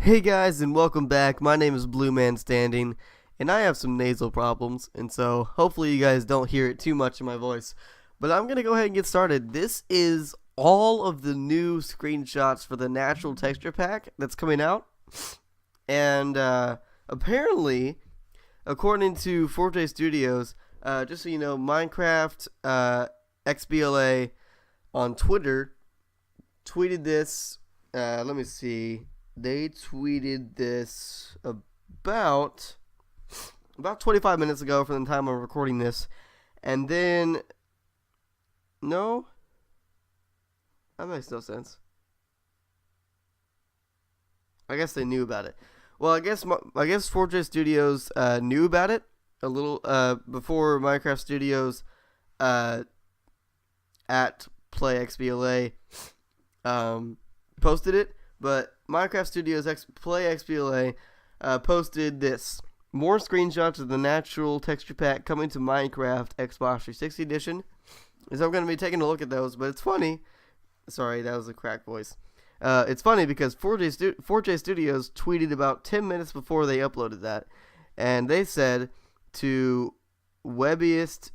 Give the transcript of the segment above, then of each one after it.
Hey guys, and welcome back. My name is BlueManStanding, and I have some nasal problems, and so hopefully you guys don't hear it too much in my voice. But I'm gonna go ahead and get started. This is all of the new screenshots for the natural texture pack that's coming out, and apparently, according to 4J Studios, just so you know, Minecraft XBLA on Twitter tweeted this. Let me see. They tweeted this about 25 minutes ago from the time I'm recording this. And then, no, that makes no sense. I guess they knew about it. Well, I guess 4J Studios knew about it a little before Minecraft Studios at PlayXBLA posted it. But Minecraft Studios Play XBLA posted this. More screenshots of the natural texture pack coming to Minecraft Xbox 360 Edition. So I'm going to be taking a look at those, but it's funny. Sorry, that was a cracked voice. It's funny because 4J Studios tweeted about 10 minutes before they uploaded that. And they said to Webbyist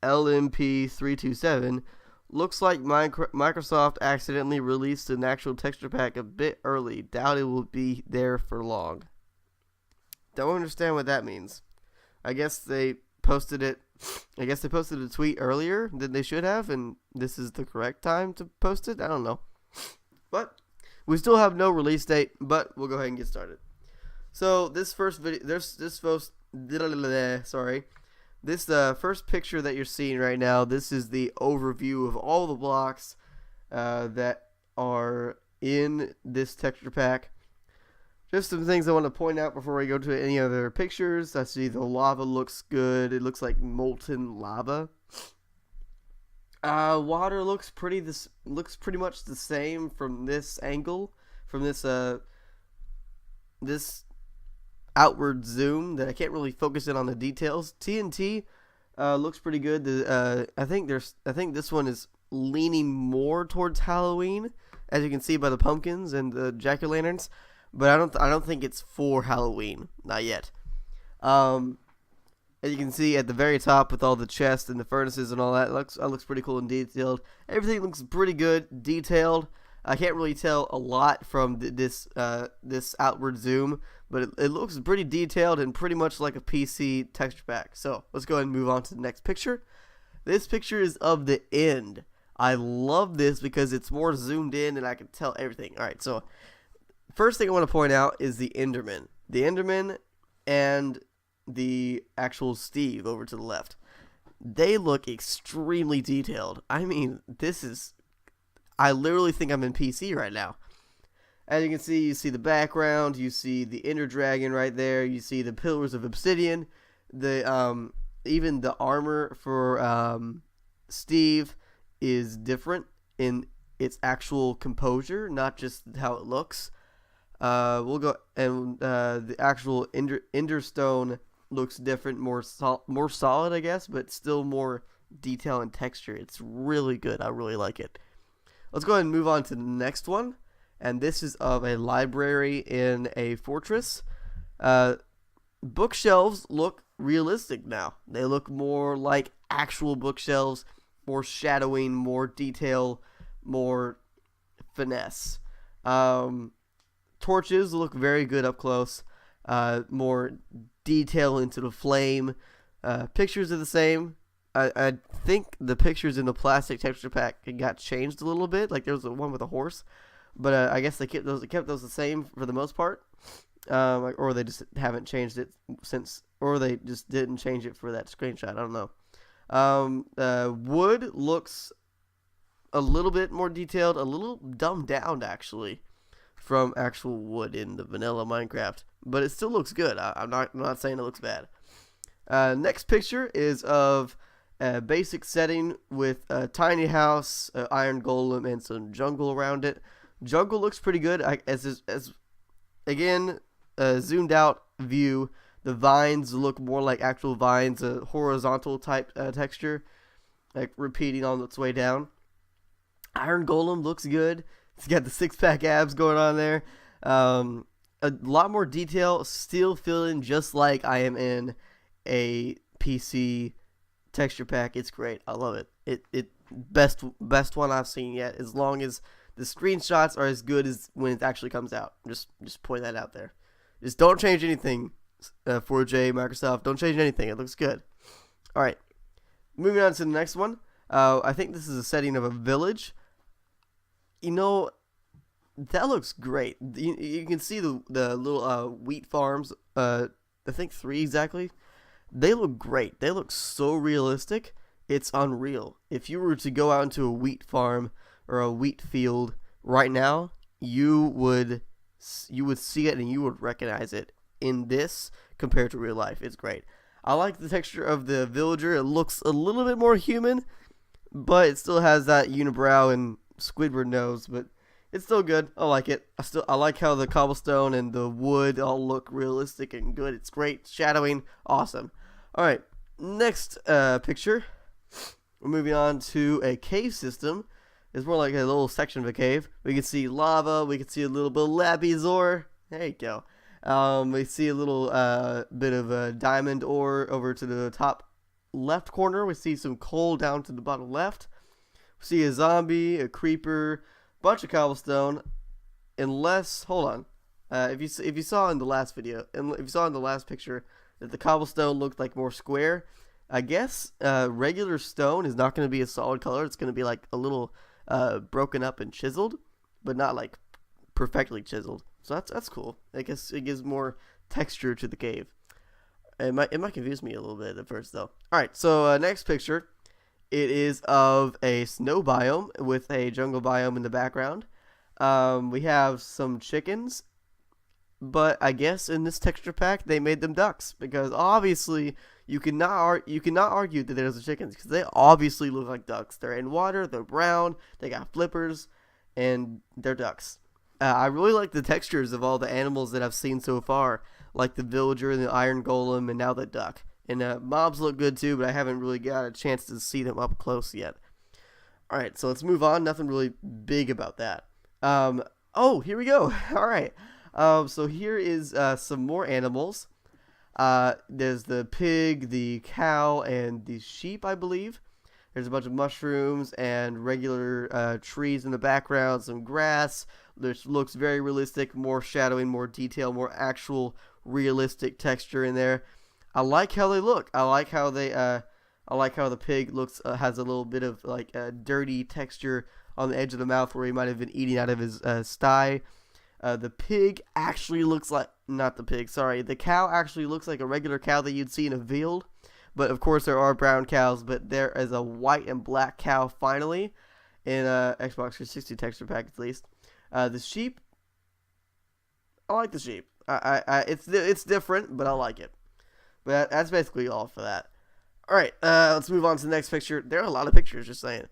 LMP327, looks like Microsoft accidentally released an actual texture pack a bit early. Doubt it will be there for long. Don't understand what that means. I guess they posted it. I guess they posted a tweet earlier than they should have, and this is the correct time to post it. I don't know. But we still have no release date, but we'll go ahead and get started. So this first video, this first picture that you're seeing right now, this is the overview of all the blocks that are in this texture pack. Just some things I want to point out before we go to any other pictures. I see the lava looks good. It looks like molten lava. Water looks pretty much the same from this angle, from this outward zoom that I can't really focus in on the details. TNT looks pretty good. I think this one is leaning more towards Halloween, as you can see by the pumpkins and the jack-o'-lanterns, but I don't think it's for Halloween, not yet. As you can see at the very top with all the chests and the furnaces and all that, looks pretty cool and detailed. Everything looks pretty good, detailed. I can't really tell a lot from this outward zoom, but it looks pretty detailed and pretty much like a PC texture pack. So let's go ahead and move on to the next picture. This picture is of the end. I love this because it's more zoomed in and I can tell everything. Alright, so first thing I want to point out is the Endermen. The Endermen and the actual Steve over to the left. They look extremely detailed. I mean, I literally think I'm in PC right now. As you can see, you see the background, you see the Ender Dragon right there, you see the pillars of obsidian, even the armor for Steve is different in its actual composure, not just how it looks. We'll go and the actual Enderstone looks different, more solid, I guess, but still more detail and texture. It's really good. I really like it. Let's go ahead and move on to the next one. And this is of a library in a fortress. Bookshelves look realistic now. They look more like actual bookshelves, more shadowing, more detail, more finesse. Torches look very good up close. More detail into the flame. Pictures are the same. I think the pictures in the plastic texture pack got changed a little bit. Like there was one with a horse, but I guess they kept those the same for the most part, or they just haven't changed it since, or they just didn't change it for that screenshot. I don't know. Wood looks a little bit more detailed, a little dumbed down actually from actual wood in the vanilla Minecraft, but it still looks good. I'm not saying it looks bad. Next picture is of a basic setting with a tiny house, iron golem, and some jungle around it. Jungle looks pretty good. As again, a zoomed out view, the vines look more like actual vines, a horizontal type texture, like repeating on its way down. Iron Golem looks good. He's got the six-pack abs going on there. a lot more detail, still feeling just like I am in a PC texture pack. It's great. I love it. It best one I've seen yet. As long as the screenshots are as good as when it actually comes out. Just point that out there. Just don't change anything. 4J Microsoft, don't change anything. It looks good. All right, moving on to the next one. I think this is a setting of a village. You know, that looks great. You can see the little wheat farms. I think 3 exactly. They look great. They look so realistic. It's unreal. If you were to go out into a wheat farm or a wheat field right now, you would see it and you would recognize it in this compared to real life. It's great. I like the texture of the villager. It looks a little bit more human, but it still has that unibrow and Squidward nose, but it's still good. I like it. I like how the cobblestone and the wood all look realistic and good. It's great. Shadowing, awesome. All right, next picture. We're moving on to a cave system. It's more like a little section of a cave. We can see lava. We can see a little bit of labizor. There you go. We see a little bit of diamond ore over to the top left corner. We see some coal down to the bottom left. We see a zombie, a creeper, bunch of cobblestone. Unless, hold on, if you saw in the last video, and if you saw in the last picture that the cobblestone looked like more square, I guess regular stone is not going to be a solid color. It's going to be like a little broken up and chiseled, but not like perfectly chiseled. So that's cool. I guess it gives more texture to the cave. It might confuse me a little bit at first though. All right, so next picture, it is of a snow biome with a jungle biome in the background. We have some chickens, but I guess in this texture pack they made them ducks because obviously you cannot argue that there's the chickens because they obviously look like ducks. They're in water, they're brown, they got flippers, and they're ducks. I really like the textures of all the animals that I've seen so far, like the villager and the iron golem and now the duck. And mobs look good too, but I haven't really got a chance to see them up close yet. All right, so let's move on. Nothing really big about that. Oh, here we go. All right. So here is some more animals. There's the pig, the cow, and the sheep, I believe. There's a bunch of mushrooms and regular trees in the background, some grass. This looks very realistic, more shadowing, more detail, more actual realistic texture in there. I like how they look. I like how the pig looks has a little bit of like a dirty texture on the edge of the mouth where he might have been eating out of his sty. The pig actually looks like the cow actually looks like a regular cow that you'd see in a field. But of course there are brown cows, but there is a white and black cow finally in Xbox 360 texture pack at least. The sheep, I like the sheep. It's different, but I like it. But that's basically all for that. All right, let's move on to the next picture. There are a lot of pictures, just saying.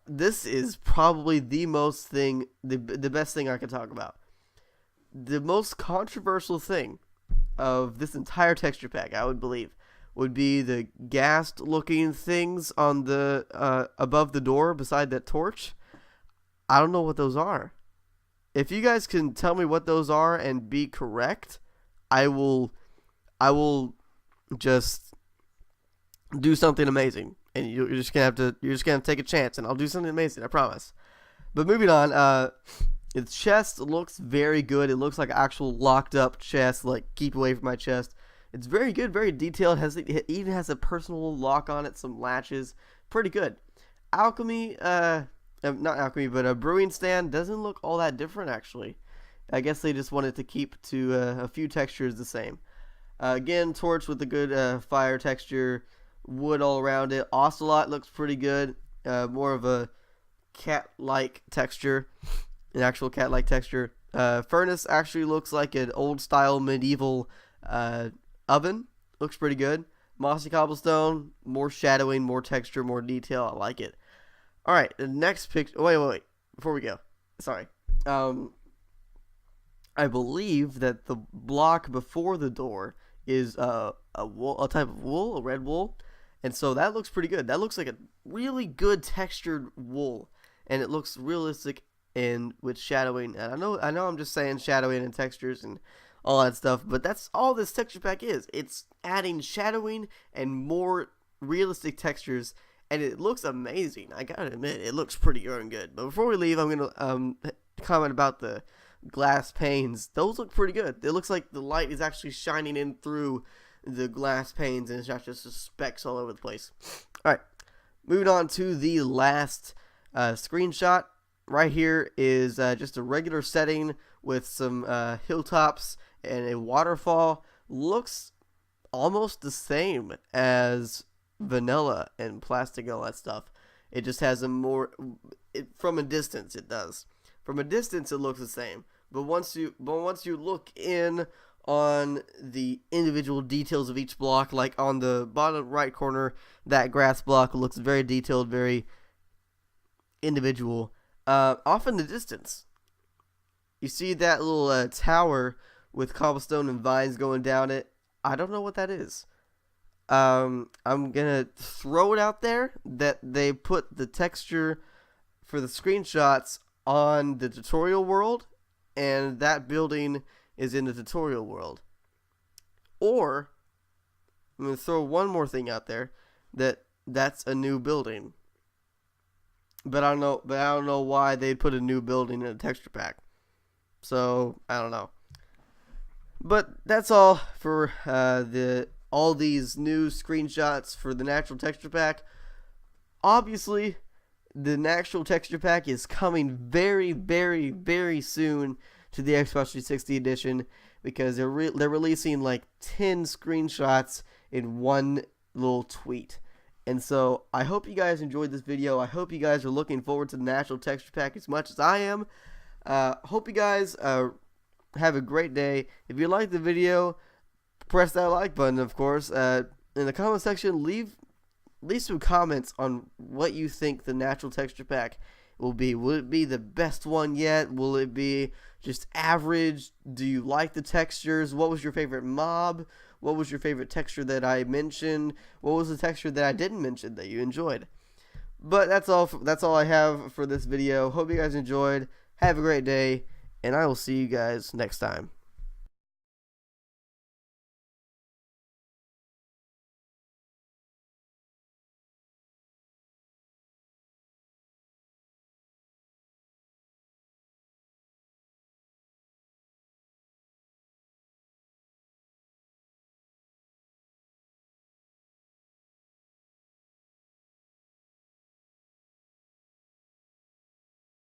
This is probably the best thing I can talk about. The most controversial thing of this entire texture pack, I would believe, would be the ghast-looking things on the above the door beside that torch. I don't know what those are. If you guys can tell me what those are and be correct, I will just do something amazing, and you're just gonna have to take a chance, and I'll do something amazing, I promise. But moving on, the chest looks very good. It looks like an actual locked up chest, like keep away from my chest. It's very good, very detailed. It even has a personal lock on it, some latches, pretty good. Alchemy, not alchemy, but a brewing stand doesn't look all that different actually. I guess they just wanted to keep to a few textures the same. Again, torch with a good fire texture, wood all around it. Ocelot looks pretty good, more of a cat-like texture, an actual cat-like texture. Furnace actually looks like an old-style medieval oven. Looks pretty good. Mossy cobblestone, more shadowing, more texture, more detail. I like it. All right, the next picture. Wait. Before we go, sorry. I believe that the block before the door is a type of wool, a red wool, and so that looks pretty good. That looks like a really good textured wool, and it looks realistic and with shadowing. And I know I'm just saying shadowing and textures and all that stuff, but that's all this texture pack is. It's adding shadowing and more realistic textures, and it looks amazing. I gotta admit, it looks pretty darn good. But before we leave, I'm gonna comment about the glass panes. Those look pretty good. It looks like the light is actually shining in through the glass panes, and it's not just specks all over the place. All right, moving on to the last screenshot. Right here is just a regular setting with some hilltops and a waterfall. Looks almost the same as vanilla and plastic and all that stuff. It just has a more, from a distance it does. From a distance it looks the same. But once you look in on the individual details of each block, like on the bottom right corner, that grass block looks very detailed, very individual. Off in the distance, you see that little tower with cobblestone and vines going down it. I don't know what that is. I'm gonna throw it out there that they put the texture for the screenshots on the tutorial world, and that building is in the tutorial world. Or I'm gonna throw one more thing out there, that's a new building. But I don't know why they'd put a new building in a texture pack. So I don't know. But that's all for all these new screenshots for the natural texture pack. Obviously, the natural texture pack is coming very, very, very soon to the Xbox 360 edition, because they're releasing like 10 screenshots in one little tweet. And so I hope you guys enjoyed this video. I hope you guys are looking forward to the natural texture pack as much as I am. Hope you guys have a great day. If you liked the video, press that like button, of course. In the comment section, leave some comments on what you think the natural texture pack will be. Will it be the best one yet? Will it be just average? Do you like the textures? What was your favorite mob? What was your favorite texture that I mentioned? What was the texture that I didn't mention that you enjoyed? But that's all I have for this video. Hope you guys enjoyed. Have a great day, and I will see you guys next time.